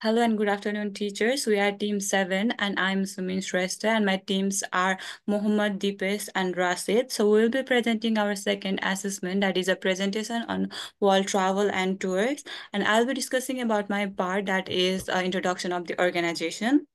Hello and good afternoon, teachers. We are Team 7 and I'm Sumin Shrestha and my teams are Mohammad, Deepesh and Rasid. So we will be presenting our second assessment, that is a presentation on world travel and tours. And I'll be discussing about my part, that is introduction of the organization.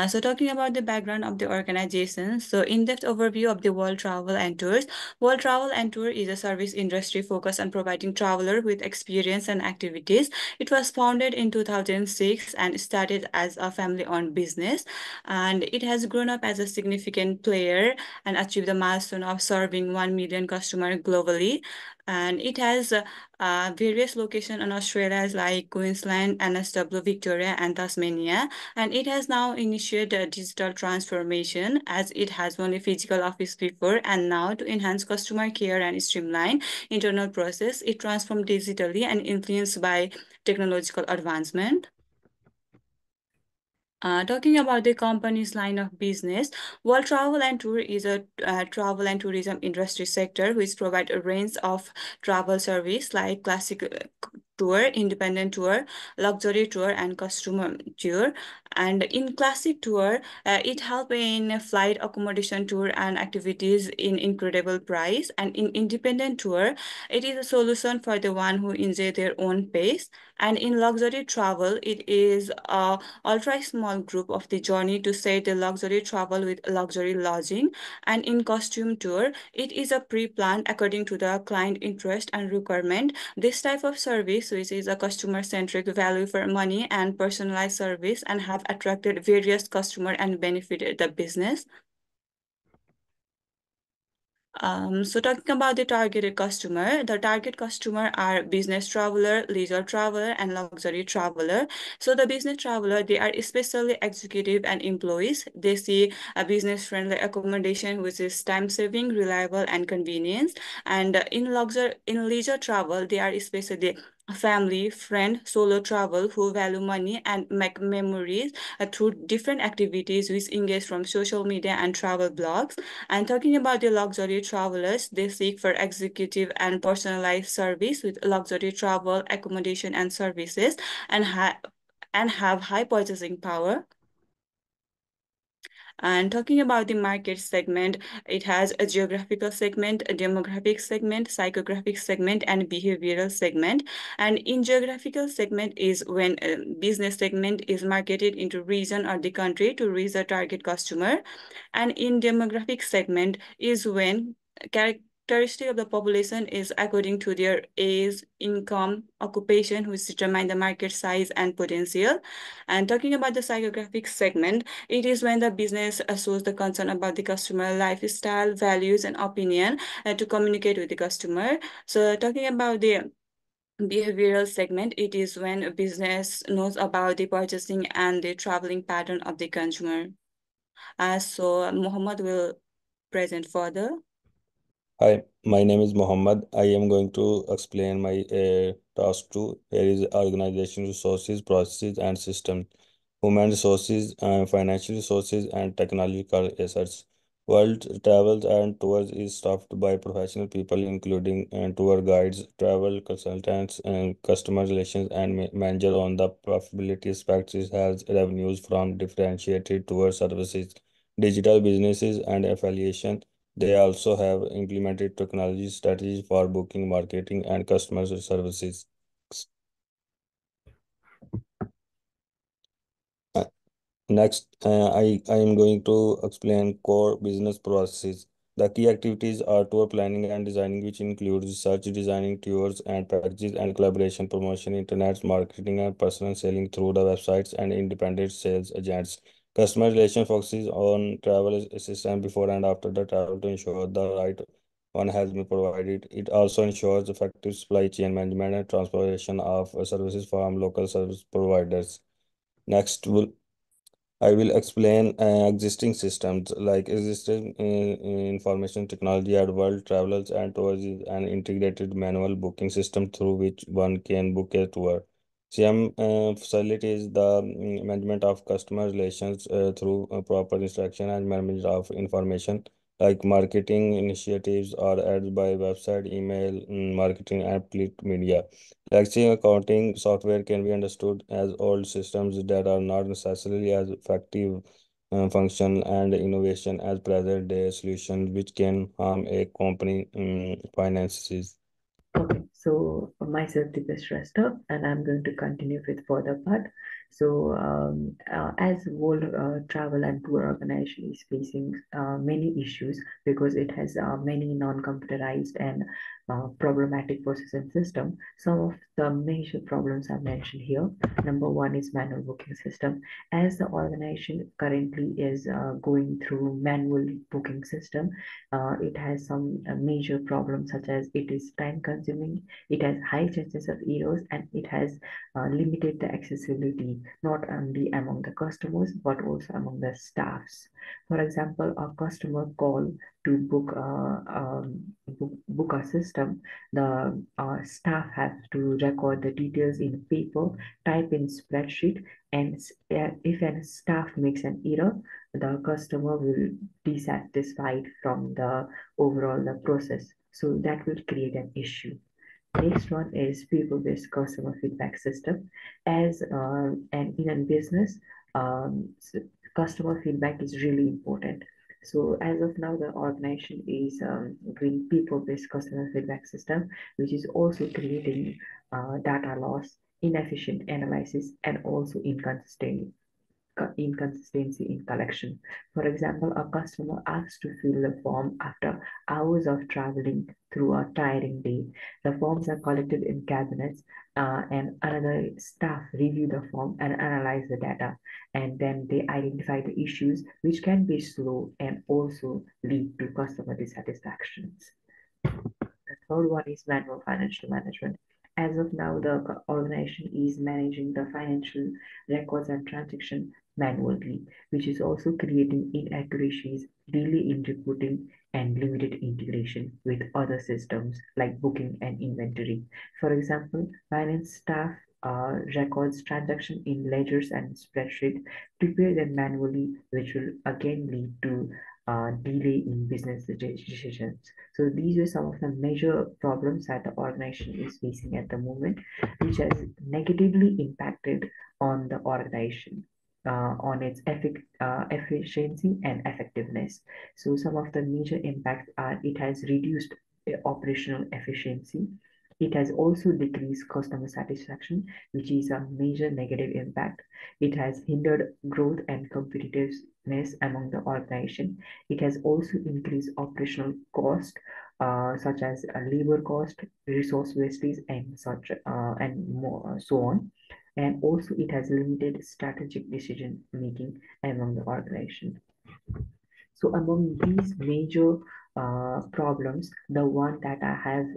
So talking about the background of the organization, so in-depth overview of the World Travel and Tours. World Travel and Tour is a service industry focused on providing traveler with experience and activities. It was founded in 2006 and started as a family-owned business, and it has grown up as a significant player and achieved the milestone of serving 1 million customers globally. And it has various locations in Australia like Queensland, NSW, Victoria, and Tasmania, and it has now initiated a digital transformation as it has only physical office before, and now to enhance customer care and streamline internal process, it transformed digitally and influenced by technological advancement. Talking about the company's line of business, World Travel and Tour is a travel and tourism industry sector which provide a range of travel service like classic tour, independent tour, luxury tour, and customer tour. And in classic tour, it help in flight accommodation tour and activities in incredible price. And in independent tour, it is a solution for the one who enjoy their own pace. And in luxury travel, it is a ultra small group of the journey to say the luxury travel with luxury lodging. And in costume tour, it is a pre-planned according to the client interest and requirement. This type of service, which is a customer-centric value for money and personalized service, and have attracted various customer and benefited the business. So talking about the targeted customer, the target customer are business traveler, leisure traveler, and luxury traveler. So the business traveler, they are especially executive and employees. They see a business-friendly accommodation which is time-saving, reliable, and convenience. And in leisure travel, they are especially family, friend, solo travel who value money and make memories through different activities which engage from social media and travel blogs. And talking about the luxury travelers, they seek for executive and personalized service with luxury travel, accommodation, and services, and, have high purchasing power. And talking about the market segment, it has a geographical segment, a demographic segment, psychographic segment, and behavioral segment. And in geographical segment is when a business segment is marketed into region or the country to reach a target customer. And in demographic segment is when characteristic of the population is according to their age, income, occupation, which determine the market size and potential. And talking about the psychographic segment, it is when the business shows the concern about the customer lifestyle, values, and opinion to communicate with the customer. So talking about the behavioral segment, it is when a business knows about the purchasing and the traveling pattern of the consumer. So Mohammed will present further. Hi, my name is Mohammed. I am going to explain my task two. Here is organization resources, processes, and systems, human resources, financial resources, and technological assets. World travels and tours is staffed by professional people, including tour guides, travel consultants, and customer relations, and manager on the profitability aspects. It has revenues from differentiated tour services, digital businesses, and affiliation. They also have implemented technology strategies for booking, marketing, and customer services. Uh, Next, I am going to explain core business processes. The key activities are tour planning and designing, which includes research, designing tours and packages, and collaboration, promotion, internet marketing, and personal selling through the websites and independent sales agents. Customer relation focuses on travel assistance before and after the travel to ensure the right one has been provided. It also ensures effective supply chain management and transportation of services from local service providers. Next, I will explain existing systems like existing information technology at World Travelers and Tours is an integrated manual booking system through which one can book a tour. CM facilitates the management of customer relations through proper instruction and management of information. like marketing initiatives or ads by website, email, marketing, and print media. Actually, accounting software can be understood as old systems that are not necessarily as effective function and innovation as present day solutions, which can harm a company finances. Okay, so myself, Dipesh Shrestha, and I'm going to continue with further part. So, as World Travel and Tour Organization is facing many issues because it has many non-computerized and problematic process and system. Some of the major problems are mentioned here. Number one is manual booking system. As the organization currently is going through manual booking system, it has some major problems such as it is time consuming, it has high chances of errors, and it has limited the accessibility not only among the customers but also among the staffs. For example, a customer call to book a system, the staff has to record the details in paper, type in spreadsheet, and if a staff makes an error, the customer will dissatisfied from the overall the process. So that will create an issue. Next one is people-based customer feedback system. As and in a business, customer feedback is really important. So as of now, the organization is doing people-based customer feedback system, which is also creating data loss, inefficient analysis, and also inconsistency in collection. For example, a customer asks to fill the form after hours of traveling through a tiring day. The forms are collected in cabinets, and another staff review the form and analyze the data, and then they identify the issues which can be slow and also lead to customer dissatisfactions. The third one is manual financial management. As of now, the organization is managing the financial records and transaction manually, which is also creating inaccuracies, delay in reporting, and limited integration with other systems like booking and inventory. For example, finance staff records transaction in ledgers and spreadsheet, prepare them manually, which will again lead to delay in business decisions. So these are some of the major problems that the organization is facing at the moment, which has negatively impacted on the organization, on its efficiency and effectiveness. So some of the major impacts are it has reduced operational efficiency. It has also decreased customer satisfaction, which is a major negative impact. It has hindered growth and competitiveness among the organization. It has also increased operational cost, such as labor cost, resource wastage, and such and more so on. And also, it has limited strategic decision making among the organization. So among these major problems, the one that I have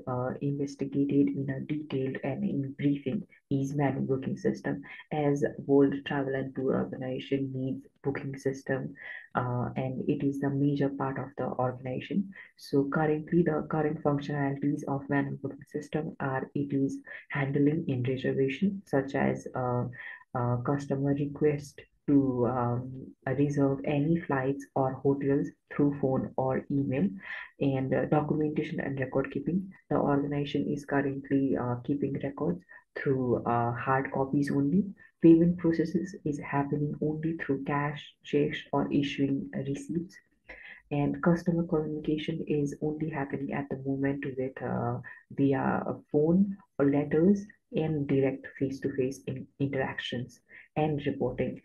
investigated in a detailed and in briefing is manual booking system. As World Travel and Tour Organization needs booking system, and it is the major part of the organization. So currently, the current functionalities of manual booking system are it is handling in reservation, such as customer request to reserve any flights or hotels through phone or email, and documentation and record keeping. The organization is currently keeping records through hard copies only. Payment processes is happening only through cash, checks, or issuing receipts, and customer communication is only happening at the moment with via a phone or letters and direct face-to-face interactions and reporting.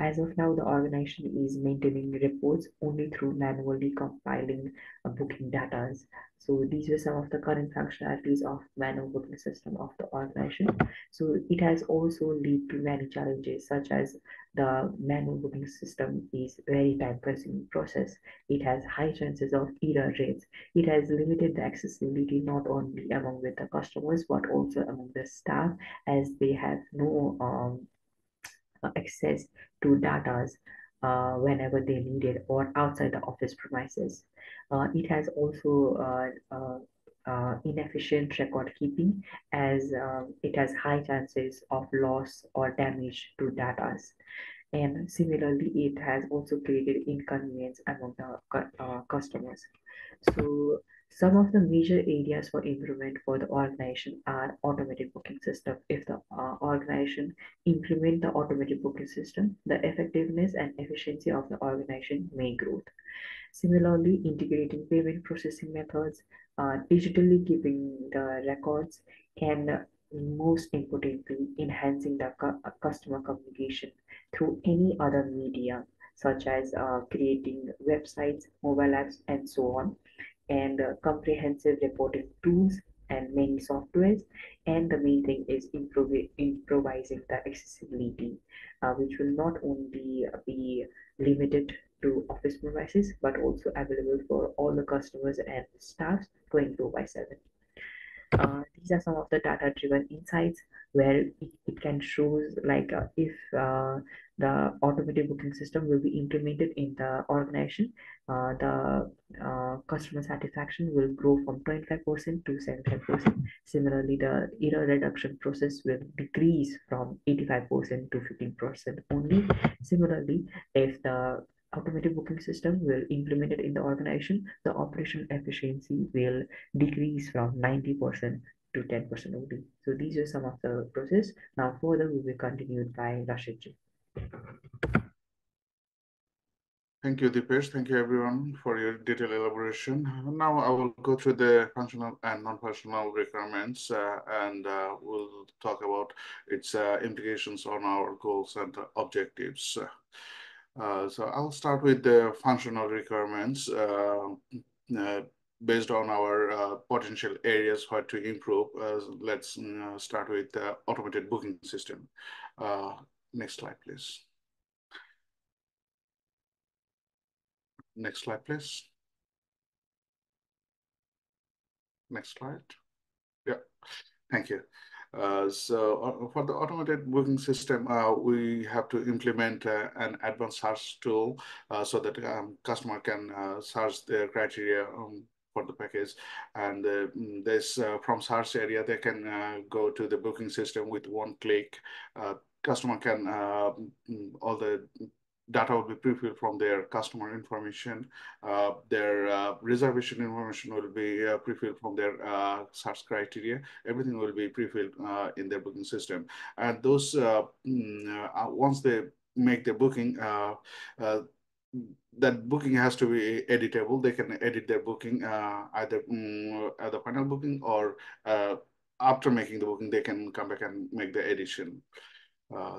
As of now, the organization is maintaining reports only through manually compiling booking data. So these are some of the current functionalities of manual booking system of the organization. So it has also led to many challenges, such as the manual booking system is very time-consuming process. It has high chances of error rates. It has limited the accessibility not only among with the customers but also among the staff, as they have no access to data whenever they need it or outside the office premises. It has also inefficient record keeping, as it has high chances of loss or damage to data. And similarly, it has also created inconvenience among the customers. So some of the major areas for improvement for the organization are automated booking system. If the organization implement the automated booking system, the effectiveness and efficiency of the organization may grow. Similarly, integrating payment processing methods, digitally keeping the records, and most importantly, enhancing the customer communication through any other media, such as creating websites, mobile apps, and so on, and comprehensive reporting tools and many softwares. And the main thing is improvising the accessibility, which will not only be limited to office premises but also available for all the customers and staffs 24 by 7. These are some of the data-driven insights where it can show like if the automated booking system will be implemented in the organization, the customer satisfaction will grow from 25% to 75%. Similarly, the error reduction process will decrease from 85% to 15% only. Similarly, if the automated booking system will implemented in the organization, the operation efficiency will decrease from 90% to 10% only. So these are some of the process. Now further will be continued by Rashid ji. Thank you, Dipesh. Thank you, everyone, for your detailed elaboration. Now I will go through the functional and non-functional requirements, and we'll talk about its implications on our goals and objectives. So I'll start with the functional requirements based on our potential areas where to improve. Let's start with the automated booking system. Next slide, please. Next slide, please. Next slide. Yeah, thank you. So for the automated booking system, we have to implement an advanced search tool so that customer can search their criteria for the package. And this from search area, they can go to the booking system with one click. Customer can, all the data will be pre-filled from their customer information. Their reservation information will be pre-filled from their search criteria. Everything will be pre-filled in their booking system. And those, once they make the booking, that booking has to be editable. They can edit their booking either at the final booking or after making the booking, they can come back and make the edition.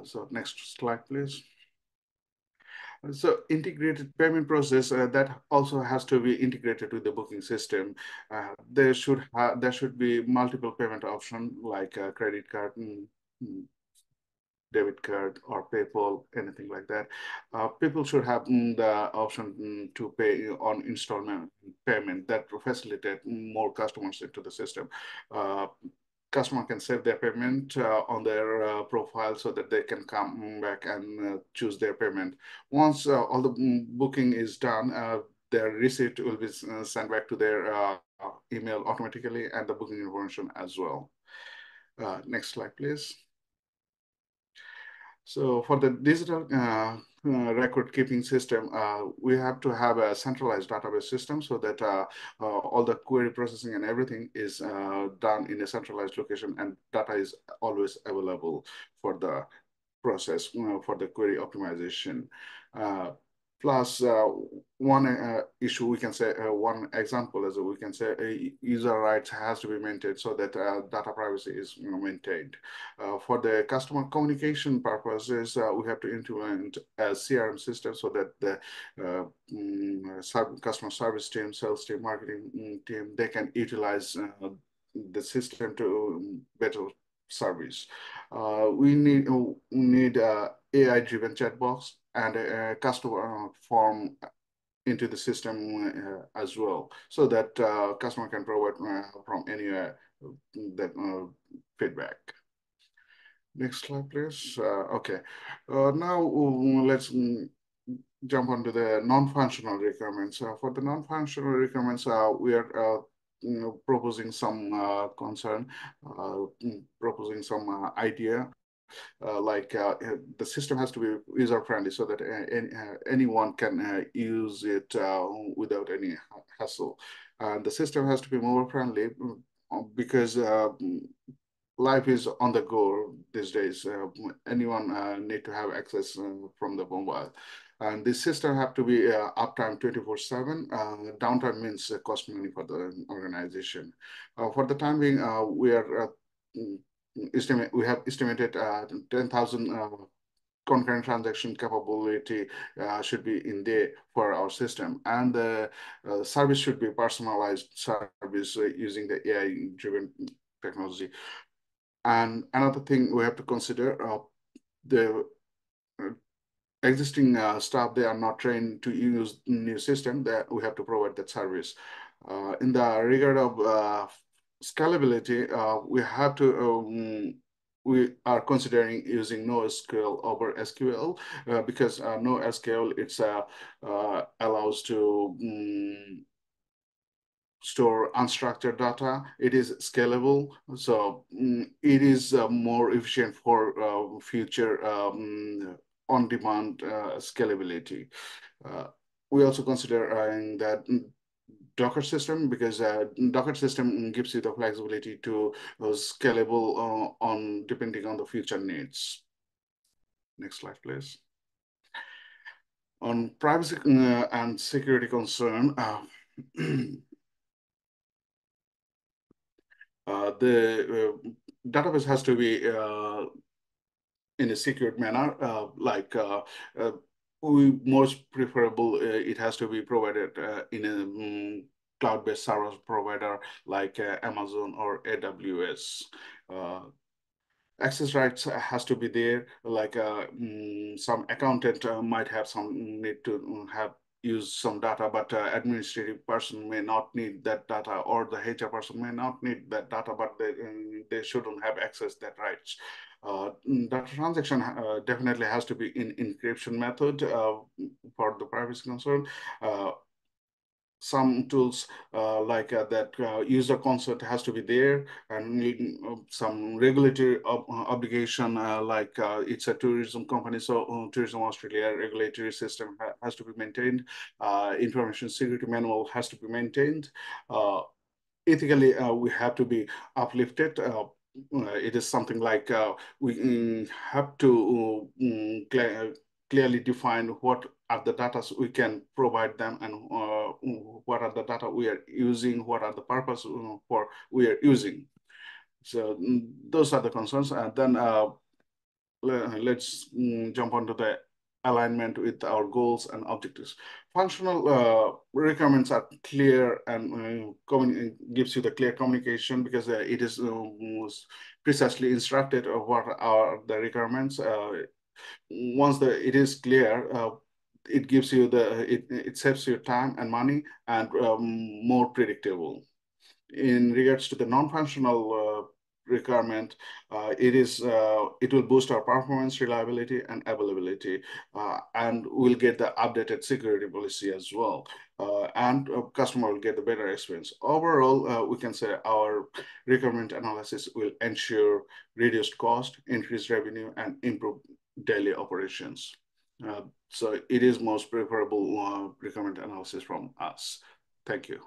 So next slide, please. So integrated payment process that also has to be integrated with the booking system. There should be multiple payment options like credit card, debit card, or PayPal, anything like that. People should have the option to pay on installment payment that will facilitate more customers into the system. Customer can save their payment on their profile so that they can come back and choose their payment. Once all the booking is done, their receipt will be sent back to their email automatically and the booking information as well. Next slide, please. So for the digital record keeping system, we have to have a centralized database system so that all the query processing and everything is done in a centralized location and data is always available for the process, for the query optimization. Plus, one issue we can say, one example is we can say user rights has to be maintained so that data privacy is maintained. For the customer communication purposes, we have to implement a CRM system so that the customer service team, sales team, marketing team, they can utilize the system to better service. We need AI-driven chatbots and a customer form into the system as well, so that customer can provide from anywhere that feedback. Next slide, please. Okay, now let's jump onto the non-functional requirements. For the non-functional requirements, we are proposing some concern, proposing some idea the system has to be user friendly so that anyone can use it without any hassle. And the system has to be more friendly because life is on the go these days. Anyone need to have access from the mobile. And this system have to be uptime 24/7. Downtime means cost money for the organization. For the time being, we have estimated 10,000 concurrent transaction capability should be in there for our system, and the service should be personalized service using the AI-driven technology. And another thing we have to consider, the existing staff, they are not trained to use new system, that we have to provide that service. In the regard of scalability, we are considering using NoSQL over SQL because NoSQL allows to store unstructured data. It is scalable, so it is more efficient for future on-demand scalability. We also consider that Docker system, because Docker system gives you the flexibility to scalable depending on the future needs. Next slide, please. On privacy and security concern, the database has to be in a secure manner, most preferable, it has to be provided in a cloud-based service provider like Amazon or AWS. Access rights has to be there, like some accountant might have some need to use some data, but administrative person may not need that data, or the HR person may not need that data, but they shouldn't have access that rights. Data transaction definitely has to be in encryption method for the privacy concern. Some tools that user consent has to be there, and some regulatory obligation, it's a tourism company, so Tourism Australia regulatory system has to be maintained. Information security manual has to be maintained. Ethically, we have to be uplifted. It is something like we have to clearly define what are the data we can provide them, and what are the data we are using, what are the purpose for we are using. So those are the concerns. And then let's jump onto the alignment with our goals and objectives. Functional requirements are clear, and gives you the clear communication, because it is precisely instructed of what are the requirements. Once it is clear, it gives you it saves you time and money, and more predictable. In regards to the non-functional requirement, it will boost our performance, reliability, and availability, and we'll get the updated security policy as well, and customer will get the better experience. Overall, we can say our requirement analysis will ensure reduced cost, increased revenue, and improve daily operations. So it is most preferable requirement analysis from us. Thank you.